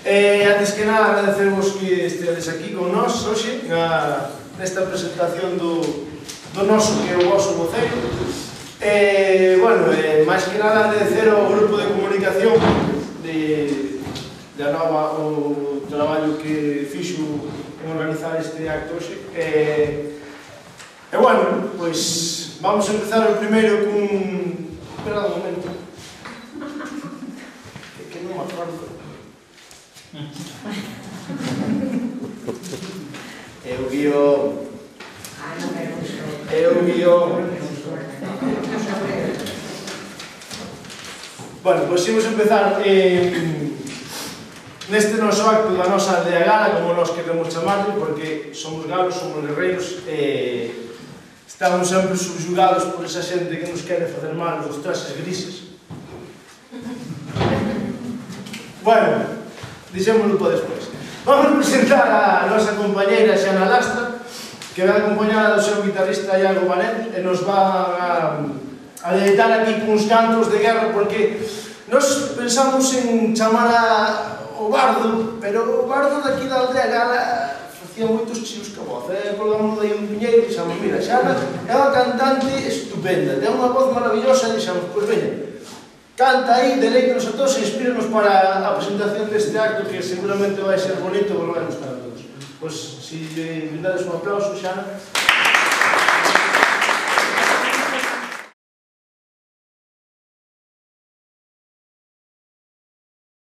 Antes que nada, agradecervos que estedes aquí con nós hoxe nesta presentación do noso que é o vosso voceiro. Máis que nada agradecer ao grupo de comunicación da nova o traballo que fixo en organizar este acto hoxe. Pois vamos a empezar o primeiro cun... Espera un momento. Que non me acordo. É o guión. É o guión. Bueno, pois imos empezar neste noso acto da nosa aldea gala, como nos queremos chamarlo, porque somos galos, somos guerreiros, estamos sempre subjugados por esa xente que nos quere facer mal os traxes grises. Bueno, dixémoslo para despois. Vamos presentar a nosa compañeira Xana Lastra, que vai acompañada do seu guitarrista Iago Banet, e nos va a deleitar aquí cuns cantos de guerra, porque nos pensamos en chamar o bardo, pero o bardo daqui da aldea gala facía moitos chios que a voz, colgámonos aí un piñeiro e dixamos, mira, Xana é unha cantante estupenda, ten unha voz maravillosa, e dixamos, pois veña, canta aí, deleítanos a todos e inspíranos para a presentación deste acto que seguramente vai ser bonito e vai gustar a todos. Pois, se lle brindades un aplauso, Xana.